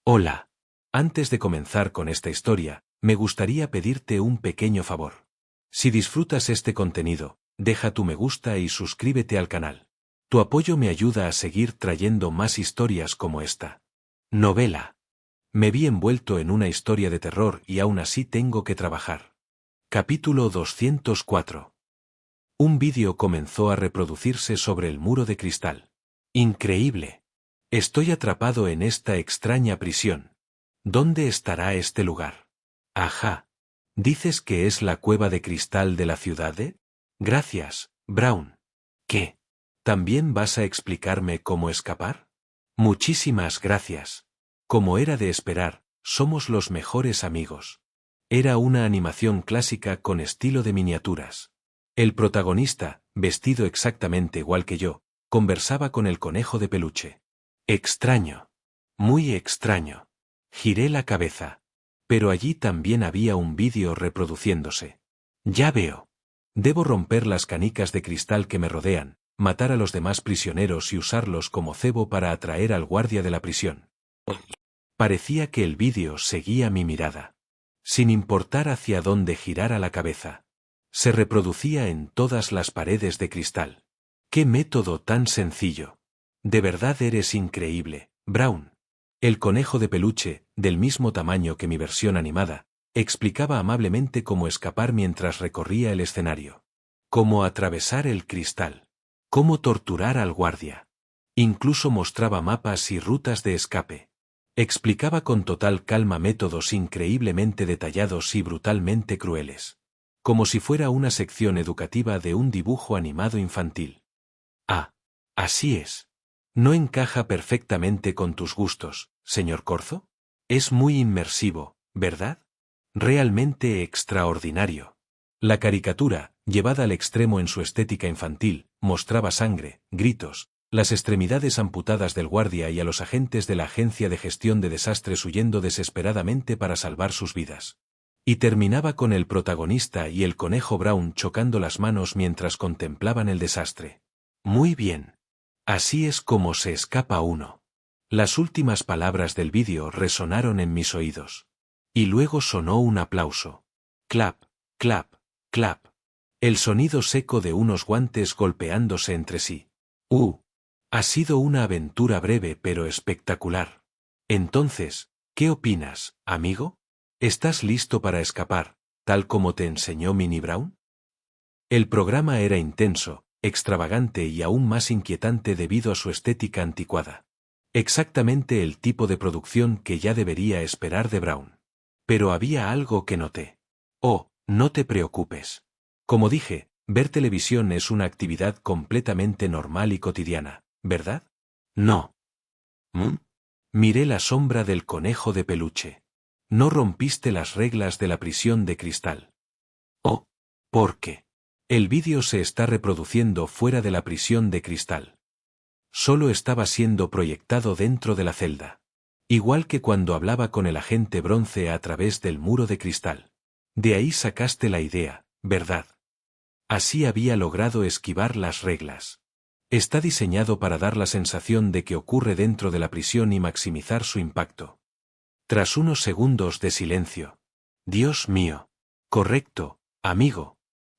Hola. Antes de comenzar con esta historia, me gustaría pedirte un pequeño favor. Si disfrutas este contenido, deja tu me gusta y suscríbete al canal. Tu apoyo me ayuda a seguir trayendo más historias como esta. Novela. Me vi envuelto en una historia de terror y aún así tengo que trabajar. Capítulo 204. Un vídeo comenzó a reproducirse sobre el muro de cristal. Increíble. Estoy atrapado en esta extraña prisión. ¿Dónde estará este lugar? Ajá. ¿Dices que es la cueva de cristal de la ciudad de? Gracias, Brown. ¿Qué? ¿También vas a explicarme cómo escapar? Muchísimas gracias. Como era de esperar, somos los mejores amigos. Era una animación clásica con estilo de miniaturas. El protagonista, vestido exactamente igual que yo, conversaba con el conejo de peluche. Extraño. Muy extraño. Giré la cabeza. Pero allí también había un vídeo reproduciéndose. Ya veo. Debo romper las canicas de cristal que me rodean, matar a los demás prisioneros y usarlos como cebo para atraer al guardia de la prisión. Parecía que el vídeo seguía mi mirada. Sin importar hacia dónde girara la cabeza. Se reproducía en todas las paredes de cristal. ¡Qué método tan sencillo! De verdad eres increíble, Brown. El conejo de peluche, del mismo tamaño que mi versión animada, explicaba amablemente cómo escapar mientras recorría el escenario. Cómo atravesar el cristal. Cómo torturar al guardia. Incluso mostraba mapas y rutas de escape. Explicaba con total calma métodos increíblemente detallados y brutalmente crueles. Como si fuera una sección educativa de un dibujo animado infantil. Ah, así es. ¿No encaja perfectamente con tus gustos, señor Corzo? Es muy inmersivo, ¿verdad? Realmente extraordinario. La caricatura, llevada al extremo en su estética infantil, mostraba sangre, gritos, las extremidades amputadas del guardia y a los agentes de la Agencia de Gestión de Desastres huyendo desesperadamente para salvar sus vidas. Y terminaba con el protagonista y el conejo Brown chocando las manos mientras contemplaban el desastre. Muy bien. Así es como se escapa uno. Las últimas palabras del vídeo resonaron en mis oídos. Y luego sonó un aplauso. Clap, clap, clap. El sonido seco de unos guantes golpeándose entre sí. Ha sido una aventura breve pero espectacular. Entonces, ¿qué opinas, amigo? ¿Estás listo para escapar, tal como te enseñó Minnie Brown? El programa era intenso, extravagante y aún más inquietante debido a su estética anticuada. Exactamente el tipo de producción que ya debería esperar de Brown. Pero había algo que noté. Oh, no te preocupes. Como dije, ver televisión es una actividad completamente normal y cotidiana, ¿verdad? No. Miré la sombra del conejo de peluche. No rompiste las reglas de la prisión de cristal. Oh, ¿por qué? El vídeo se está reproduciendo fuera de la prisión de cristal. Solo estaba siendo proyectado dentro de la celda. Igual que cuando hablaba con el agente bronce a través del muro de cristal. De ahí sacaste la idea, ¿verdad? Así había logrado esquivar las reglas. Está diseñado para dar la sensación de que ocurre dentro de la prisión y maximizar su impacto. Tras unos segundos de silencio. Dios mío. Correcto, amigo.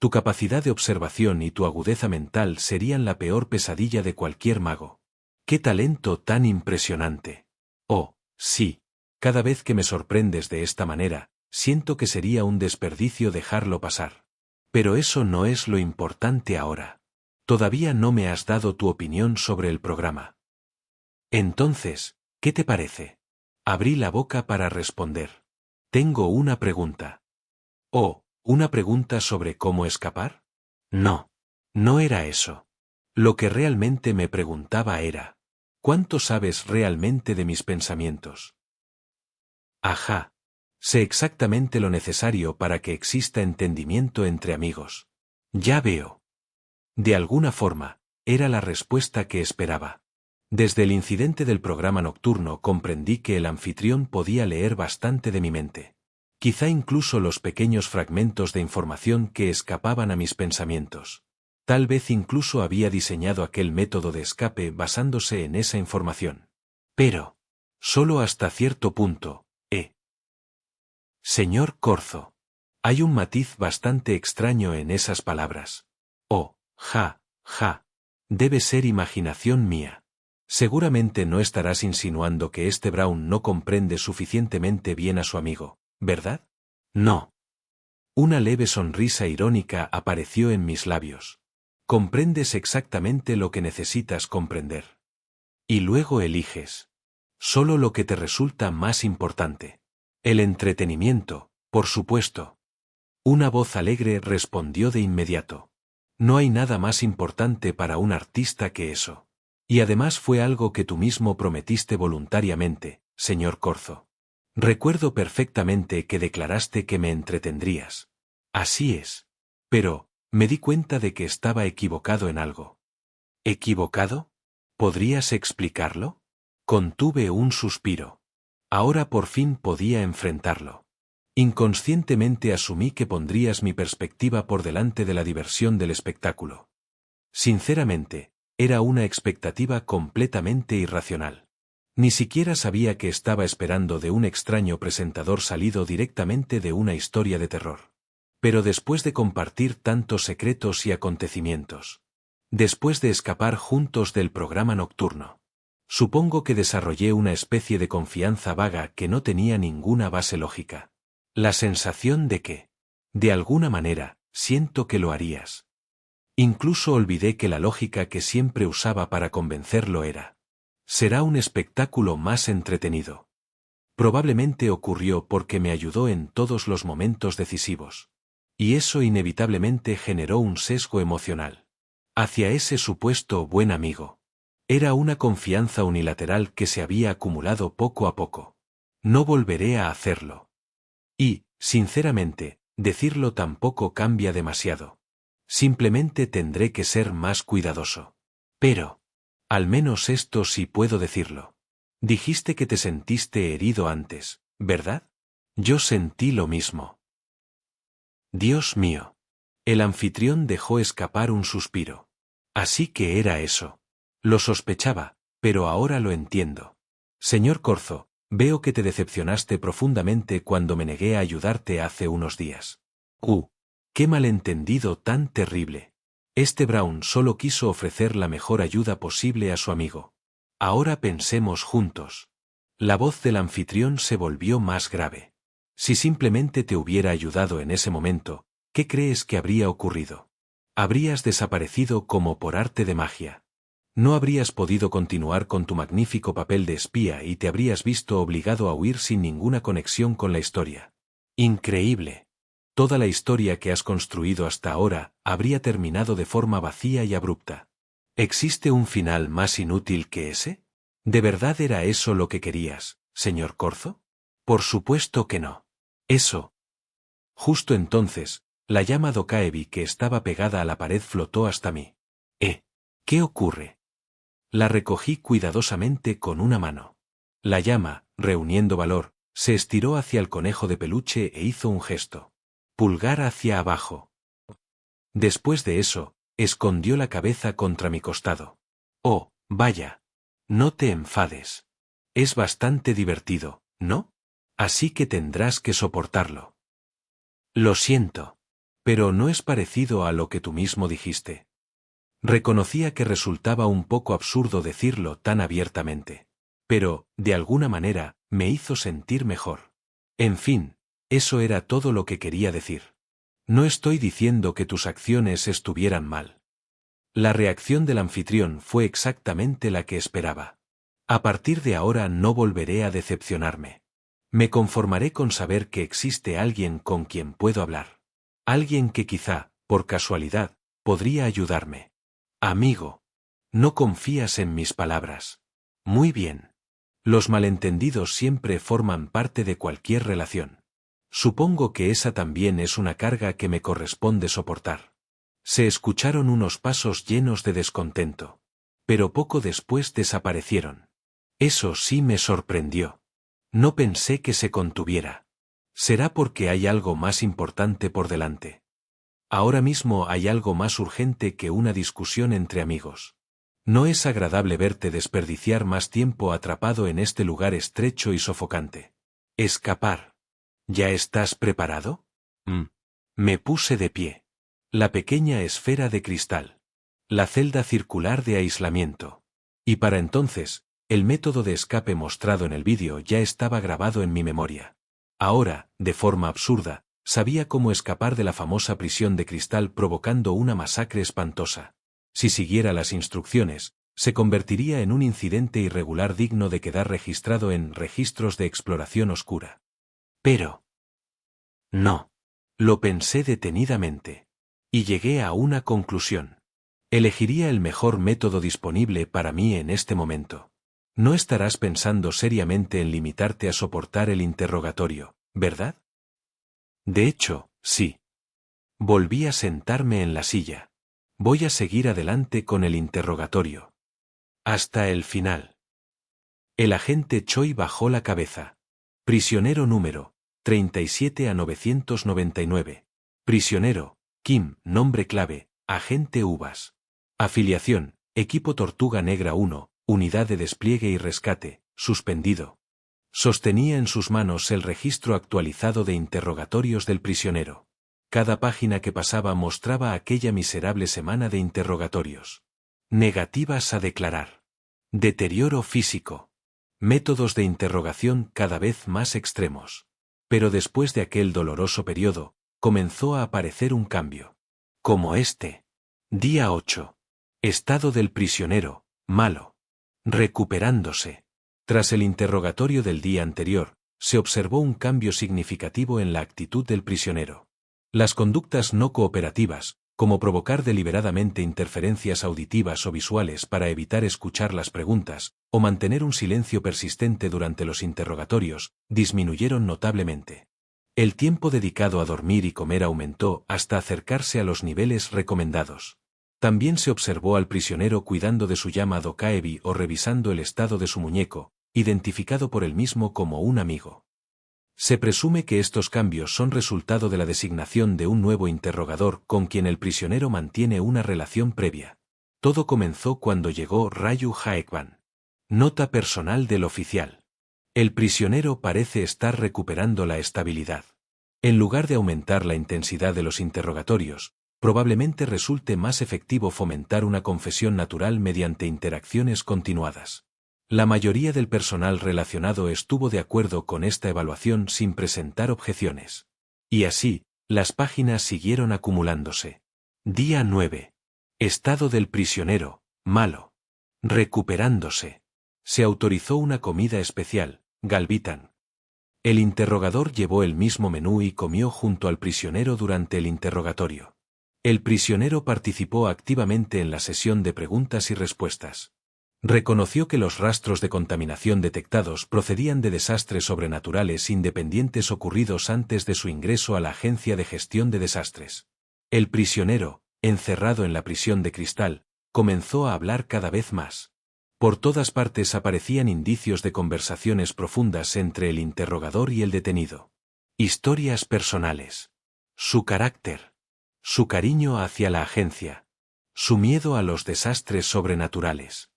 Tu capacidad de observación y tu agudeza mental serían la peor pesadilla de cualquier mago. ¡Qué talento tan impresionante! Oh, sí. Cada vez que me sorprendes de esta manera, siento que sería un desperdicio dejarlo pasar. Pero eso no es lo importante ahora. Todavía no me has dado tu opinión sobre el programa. Entonces, ¿qué te parece? Abrí la boca para responder. Tengo una pregunta. Oh, ¿una pregunta sobre cómo escapar? No. No era eso. Lo que realmente me preguntaba era, ¿cuánto sabes realmente de mis pensamientos? Ajá. Sé exactamente lo necesario para que exista entendimiento entre amigos. Ya veo. De alguna forma, era la respuesta que esperaba. Desde el incidente del programa nocturno comprendí que el anfitrión podía leer bastante de mi mente. Quizá incluso los pequeños fragmentos de información que escapaban a mis pensamientos. Tal vez incluso había diseñado aquel método de escape basándose en esa información. Pero, Solo hasta cierto punto, Señor Corzo. Hay un matiz bastante extraño en esas palabras. Oh, ja. Debe ser imaginación mía. Seguramente no estarás insinuando que este Brown no comprende suficientemente bien a su amigo, ¿verdad? No. Una leve sonrisa irónica apareció en mis labios. Comprendes exactamente lo que necesitas comprender. Y luego eliges. Solo lo que te resulta más importante. El entretenimiento, por supuesto. Una voz alegre respondió de inmediato. No hay nada más importante para un artista que eso. Y además fue algo que tú mismo prometiste voluntariamente, señor Corzo. Recuerdo perfectamente que declaraste que me entretendrías. Así es. Pero, me di cuenta de que estaba equivocado en algo. ¿Equivocado? ¿Podrías explicarlo? Contuve un suspiro. Ahora por fin podía enfrentarlo. Inconscientemente asumí que pondrías mi perspectiva por delante de la diversión del espectáculo. Sinceramente, era una expectativa completamente irracional. Ni siquiera sabía que estaba esperando de un extraño presentador salido directamente de una historia de terror. Pero después de compartir tantos secretos y acontecimientos, después de escapar juntos del programa nocturno, supongo que desarrollé una especie de confianza vaga que no tenía ninguna base lógica. La sensación de que, de alguna manera, siento que lo harías. Incluso olvidé que la lógica que siempre usaba para convencerlo era: será un espectáculo más entretenido. Probablemente ocurrió porque me ayudó en todos los momentos decisivos. Y eso inevitablemente generó un sesgo emocional hacia ese supuesto buen amigo. Era una confianza unilateral que se había acumulado poco a poco. No volveré a hacerlo. Y, sinceramente, decirlo tampoco cambia demasiado. Simplemente tendré que ser más cuidadoso. Pero, al menos esto sí puedo decirlo. Dijiste que te sentiste herido antes, ¿verdad? Yo sentí lo mismo. Dios mío. El anfitrión dejó escapar un suspiro. Así que era eso. Lo sospechaba, pero ahora lo entiendo. Señor Corzo, veo que te decepcionaste profundamente cuando me negué a ayudarte hace unos días. ¡Qué malentendido tan terrible! Este Brown solo quiso ofrecer la mejor ayuda posible a su amigo. Ahora pensemos juntos. La voz del anfitrión se volvió más grave. Si simplemente te hubiera ayudado en ese momento, ¿qué crees que habría ocurrido? Habrías desaparecido como por arte de magia. No habrías podido continuar con tu magnífico papel de espía y te habrías visto obligado a huir sin ninguna conexión con la historia. Increíble. Toda la historia que has construido hasta ahora habría terminado de forma vacía y abrupta. ¿Existe un final más inútil que ese? ¿De verdad era eso lo que querías, señor Corzo? Por supuesto que no. Eso. Justo entonces, la llama Dokaebi que estaba pegada a la pared flotó hasta mí. ¿Qué ocurre? La recogí cuidadosamente con una mano. La llama, reuniendo valor, se estiró hacia el conejo de peluche e hizo un gesto. Pulgar hacia abajo. Después de eso, escondió la cabeza contra mi costado. Oh, vaya. No te enfades. Es bastante divertido, ¿no? Así que tendrás que soportarlo. Lo siento. Pero no es parecido a lo que tú mismo dijiste. Reconocía que resultaba un poco absurdo decirlo tan abiertamente. Pero, de alguna manera, me hizo sentir mejor. En fin, eso era todo lo que quería decir. No estoy diciendo que tus acciones estuvieran mal. La reacción del anfitrión fue exactamente la que esperaba. A partir de ahora no volveré a decepcionarme. Me conformaré con saber que existe alguien con quien puedo hablar. Alguien que quizá, por casualidad, podría ayudarme. Amigo. No confías en mis palabras. Muy bien. Los malentendidos siempre forman parte de cualquier relación. Supongo que esa también es una carga que me corresponde soportar. Se escucharon unos pasos llenos de descontento. Pero poco después desaparecieron. Eso sí me sorprendió. No pensé que se contuviera. ¿Será porque hay algo más importante por delante? Ahora mismo hay algo más urgente que una discusión entre amigos. No es agradable verte desperdiciar más tiempo atrapado en este lugar estrecho y sofocante. Escapar. ¿Ya estás preparado? Me puse de pie. La pequeña esfera de cristal. La celda circular de aislamiento. Y para entonces, el método de escape mostrado en el vídeo ya estaba grabado en mi memoria. Ahora, de forma absurda, sabía cómo escapar de la famosa prisión de cristal provocando una masacre espantosa. Si siguiera las instrucciones, se convertiría en un incidente irregular digno de quedar registrado en registros de exploración oscura. Pero... no. Lo pensé detenidamente. Y llegué a una conclusión. Elegiría el mejor método disponible para mí en este momento. No estarás pensando seriamente en limitarte a soportar el interrogatorio, ¿verdad? De hecho, sí. Volví a sentarme en la silla. Voy a seguir adelante con el interrogatorio. Hasta el final. El agente Choi bajó la cabeza. Prisionero número 37 a 999. Prisionero, Kim, nombre clave, agente Uvas. Afiliación, Equipo Tortuga Negra 1, Unidad de Despliegue y Rescate, suspendido. Sostenía en sus manos el registro actualizado de interrogatorios del prisionero. Cada página que pasaba mostraba aquella miserable semana de interrogatorios. Negativas a declarar. Deterioro físico. Métodos de interrogación cada vez más extremos. Pero después de aquel doloroso periodo, comenzó a aparecer un cambio. Como este. Día 8. Estado del prisionero, malo. Recuperándose. Tras el interrogatorio del día anterior, se observó un cambio significativo en la actitud del prisionero. Las conductas no cooperativas, como provocar deliberadamente interferencias auditivas o visuales para evitar escuchar las preguntas, o mantener un silencio persistente durante los interrogatorios, disminuyeron notablemente. El tiempo dedicado a dormir y comer aumentó hasta acercarse a los niveles recomendados. También se observó al prisionero cuidando de su llama Dokaebi o revisando el estado de su muñeco, identificado por él mismo como un amigo. Se presume que estos cambios son resultado de la designación de un nuevo interrogador con quien el prisionero mantiene una relación previa. Todo comenzó cuando llegó Ryu Haekban. Nota personal del oficial. El prisionero parece estar recuperando la estabilidad. En lugar de aumentar la intensidad de los interrogatorios, probablemente resulte más efectivo fomentar una confesión natural mediante interacciones continuadas. La mayoría del personal relacionado estuvo de acuerdo con esta evaluación sin presentar objeciones. Y así, las páginas siguieron acumulándose. Día 9. Estado del prisionero, malo. Recuperándose. Se autorizó una comida especial, Galvitan. El interrogador llevó el mismo menú y comió junto al prisionero durante el interrogatorio. El prisionero participó activamente en la sesión de preguntas y respuestas. Reconoció que los rastros de contaminación detectados procedían de desastres sobrenaturales independientes ocurridos antes de su ingreso a la Agencia de Gestión de Desastres. El prisionero, encerrado en la prisión de cristal, comenzó a hablar cada vez más. Por todas partes aparecían indicios de conversaciones profundas entre el interrogador y el detenido. Historias personales. Su carácter. Su cariño hacia la agencia. Su miedo a los desastres sobrenaturales.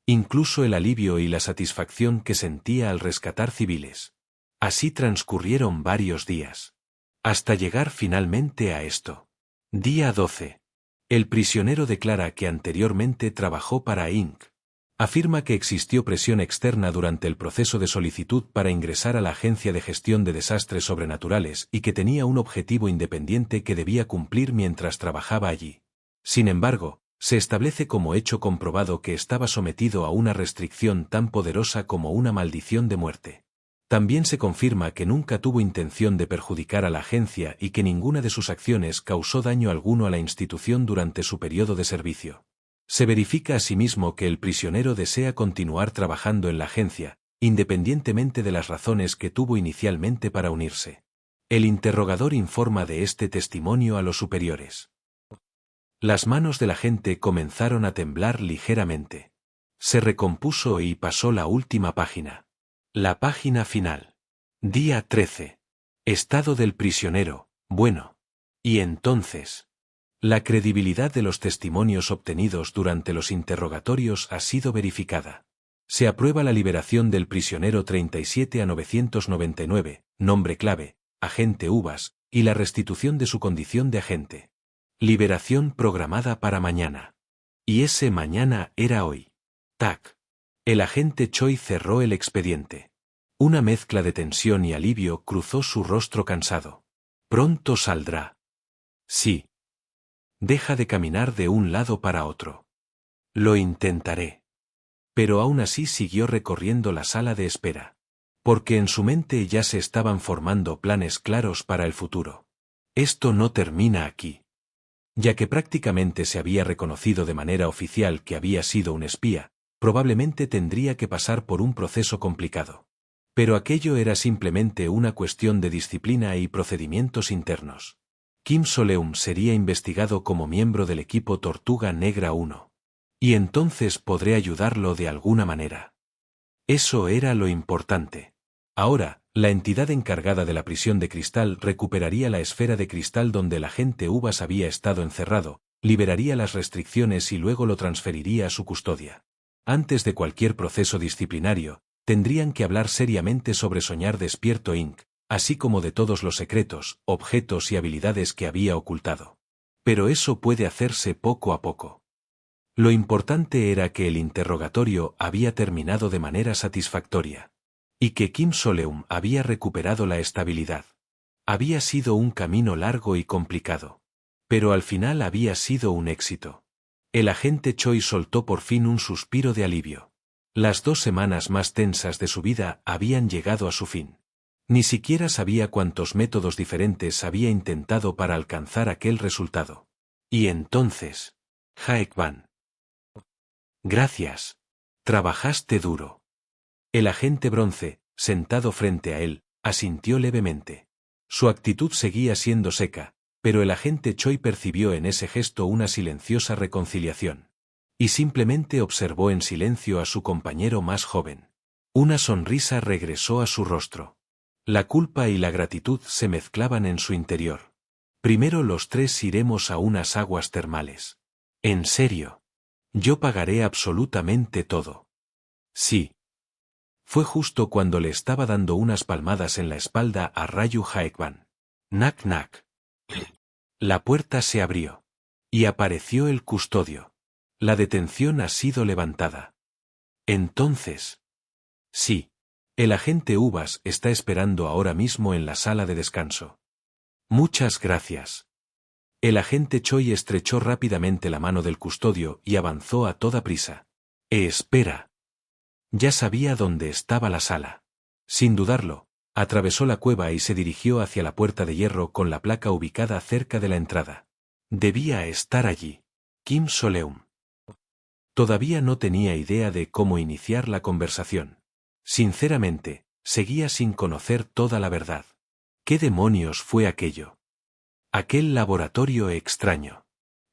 Incluso el alivio y la satisfacción que sentía al rescatar civiles. Así transcurrieron varios días. Hasta llegar finalmente a esto. Día 12. El prisionero declara que anteriormente trabajó para Inc. Afirma que existió presión externa durante el proceso de solicitud para ingresar a la Agencia de Gestión de Desastres Sobrenaturales y que tenía un objetivo independiente que debía cumplir mientras trabajaba allí. Sin embargo, se establece como hecho comprobado que estaba sometido a una restricción tan poderosa como una maldición de muerte. También se confirma que nunca tuvo intención de perjudicar a la agencia y que ninguna de sus acciones causó daño alguno a la institución durante su periodo de servicio. Se verifica asimismo que el prisionero desea continuar trabajando en la agencia, independientemente de las razones que tuvo inicialmente para unirse. El interrogador informa de este testimonio a los superiores. Las manos del agente comenzaron a temblar ligeramente. Se recompuso y pasó la última página. La página final. Día 13. Estado del prisionero, bueno. Y entonces. La credibilidad de los testimonios obtenidos durante los interrogatorios ha sido verificada. Se aprueba la liberación del prisionero 37 a 999, nombre clave, agente Uvas, y la restitución de su condición de agente. Liberación programada para mañana. Y ese mañana era hoy. Tac. El agente Choi cerró el expediente. Una mezcla de tensión y alivio cruzó su rostro cansado. Pronto saldrá. Sí. Deja de caminar de un lado para otro. Lo intentaré. Pero aún así siguió recorriendo la sala de espera. Porque en su mente ya se estaban formando planes claros para el futuro. Esto no termina aquí. Ya que prácticamente se había reconocido de manera oficial que había sido un espía, probablemente tendría que pasar por un proceso complicado. Pero aquello era simplemente una cuestión de disciplina y procedimientos internos. Kim So-leum sería investigado como miembro del equipo Tortuga Negra 1. Y entonces podré ayudarlo de alguna manera. Eso era lo importante. Ahora, la entidad encargada de la prisión de cristal recuperaría la esfera de cristal donde el agente Uvas había estado encerrado, liberaría las restricciones y luego lo transferiría a su custodia. Antes de cualquier proceso disciplinario, tendrían que hablar seriamente sobre Soñar Despierto Inc., así como de todos los secretos, objetos y habilidades que había ocultado. Pero eso puede hacerse poco a poco. Lo importante era que el interrogatorio había terminado de manera satisfactoria. Y que Kim So-leum había recuperado la estabilidad. Había sido un camino largo y complicado. Pero al final había sido un éxito. El agente Choi soltó por fin un suspiro de alivio. Las 2 semanas más tensas de su vida habían llegado a su fin. Ni siquiera sabía cuántos métodos diferentes había intentado para alcanzar aquel resultado. Y entonces, Haek-ban. Gracias. Trabajaste duro. El agente bronce, sentado frente a él, asintió levemente. Su actitud seguía siendo seca, pero el agente Choi percibió en ese gesto una silenciosa reconciliación. Y simplemente observó en silencio a su compañero más joven. Una sonrisa regresó a su rostro. La culpa y la gratitud se mezclaban en su interior. Primero los 3 iremos a unas aguas termales. En serio. Yo pagaré absolutamente todo. Sí. Fue justo cuando le estaba dando unas palmadas en la espalda a Ryu Haek-ban. Nak nak. La puerta se abrió. Y apareció el custodio. La detención ha sido levantada. Entonces. Sí. El agente Uvas está esperando ahora mismo en la sala de descanso. Muchas gracias. El agente Choi estrechó rápidamente la mano del custodio y avanzó a toda prisa. Espera. Ya sabía dónde estaba la sala. Sin dudarlo, atravesó la cueva y se dirigió hacia la puerta de hierro con la placa ubicada cerca de la entrada. Debía estar allí. Kim So-leum. Todavía no tenía idea de cómo iniciar la conversación. Sinceramente, seguía sin conocer toda la verdad. ¿Qué demonios fue aquello? Aquel laboratorio extraño.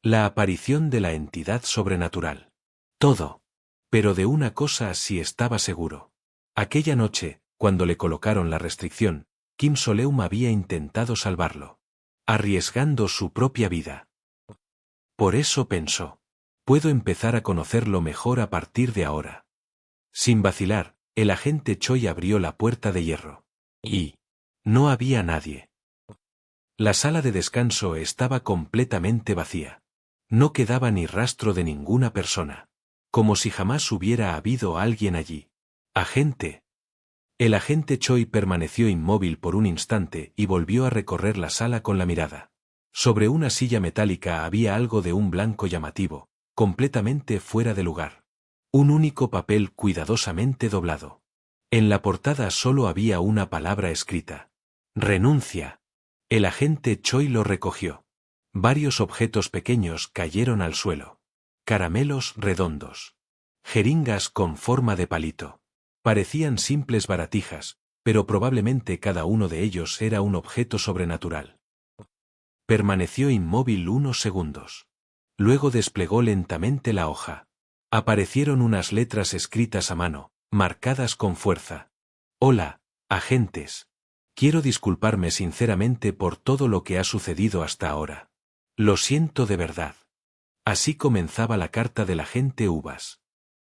La aparición de la entidad sobrenatural. Todo. Pero de una cosa sí estaba seguro. Aquella noche, cuando le colocaron la restricción, Kim So-leum había intentado salvarlo. Arriesgando su propia vida. Por eso pensó. Puedo empezar a conocerlo mejor a partir de ahora. Sin vacilar, el agente Choi abrió la puerta de hierro. Y no había nadie. La sala de descanso estaba completamente vacía. No quedaba ni rastro de ninguna persona. Como si jamás hubiera habido alguien allí. Agente. El agente Choi permaneció inmóvil por un instante y volvió a recorrer la sala con la mirada. Sobre una silla metálica había algo de un blanco llamativo, completamente fuera de lugar. Un único papel cuidadosamente doblado. En la portada solo había una palabra escrita. Renuncia. El agente Choi lo recogió. Varios objetos pequeños cayeron al suelo. Caramelos redondos. Jeringas con forma de palito. Parecían simples baratijas, pero probablemente cada uno de ellos era un objeto sobrenatural. Permaneció inmóvil unos segundos. Luego desplegó lentamente la hoja. Aparecieron unas letras escritas a mano, marcadas con fuerza. Hola, agentes. Quiero disculparme sinceramente por todo lo que ha sucedido hasta ahora. Lo siento de verdad. Así comenzaba la carta del agente Uvas.